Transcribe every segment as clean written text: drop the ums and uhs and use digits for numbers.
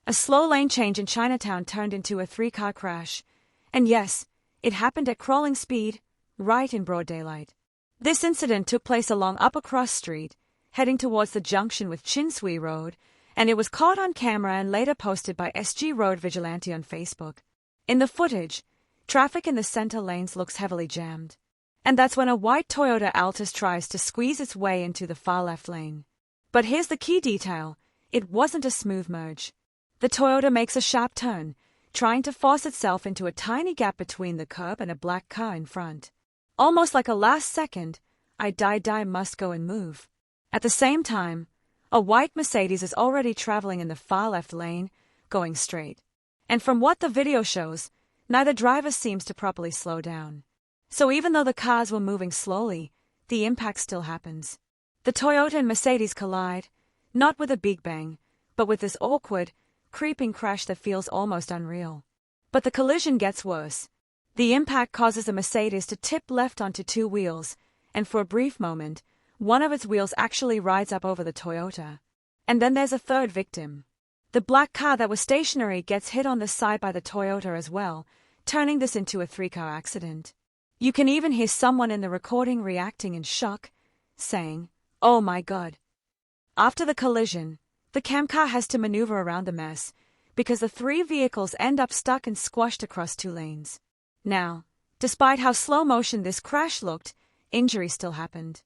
A slow lane change in Chinatown turned into a three-car crash. And yes, it happened at crawling speed, right in broad daylight. This incident took place along Upper Cross Street, heading towards the junction with Chin Sui Road, and it was caught on camera and later posted by SG Road Vigilante on Facebook. In the footage, traffic in the center lanes looks heavily jammed. And that's when a white Toyota Altis tries to squeeze its way into the far left lane. But here's the key detail: it wasn't a smooth merge. The Toyota makes a sharp turn, trying to force itself into a tiny gap between the curb and a black car in front. Almost like a last-second, I die must go and move. At the same time, a white Mercedes is already traveling in the far left lane, going straight. And from what the video shows, neither driver seems to properly slow down. So even though the cars were moving slowly, the impact still happens. The Toyota and Mercedes collide, not with a big bang, but with this awkward, creeping crash that feels almost unreal. But the collision gets worse. The impact causes the Mercedes to tip left onto two wheels, and for a brief moment, one of its wheels actually rides up over the Toyota. And then there's a third victim. The black car that was stationary gets hit on the side by the Toyota as well, turning this into a three-car accident. You can even hear someone in the recording reacting in shock, saying, "Oh my God." After the collision, the cam car has to maneuver around the mess, because the three vehicles end up stuck and squashed across two lanes. Now, despite how slow motion this crash looked, injury still happened.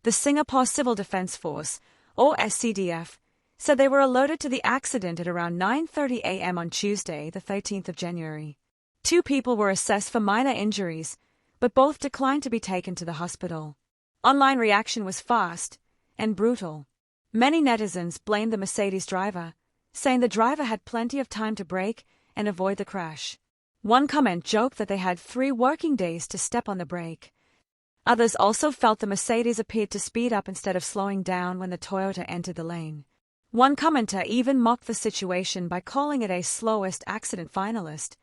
The Singapore Civil Defense Force, or SCDF, said they were alerted to the accident at around 9:30 a.m. on Tuesday, the 13th of January. 2 people were assessed for minor injuries, but both declined to be taken to the hospital. Online reaction was fast and brutal. Many netizens blamed the Mercedes driver, saying the driver had plenty of time to brake and avoid the crash. One comment joked that they had 3 working days to step on the brake. Others also felt the Mercedes appeared to speed up instead of slowing down when the Toyota entered the lane. One commenter even mocked the situation by calling it a slowest accident finalist.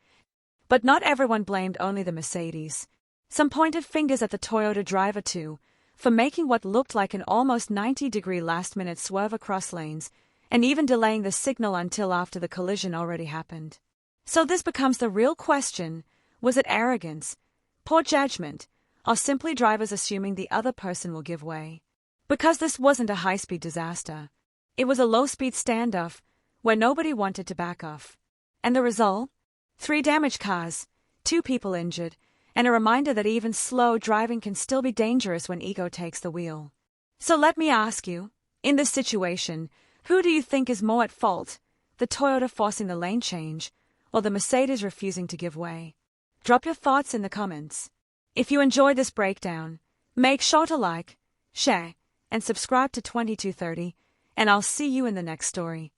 But not everyone blamed only the Mercedes. Some pointed fingers at the Toyota driver too, for making what looked like an almost 90-degree last-minute swerve across lanes, and even delaying the signal until after the collision already happened. So this becomes the real question: was it arrogance, poor judgment, or simply drivers assuming the other person will give way? Because this wasn't a high-speed disaster. It was a low-speed standoff, where nobody wanted to back off. And the result? 3 damaged cars, 2 people injured, and a reminder that even slow driving can still be dangerous when ego takes the wheel. So let me ask you, in this situation, who do you think is more at fault? The Toyota forcing the lane change, or the Mercedes refusing to give way? Drop your thoughts in the comments. If you enjoyed this breakdown, make sure to like, share, and subscribe to 2230, and I'll see you in the next story.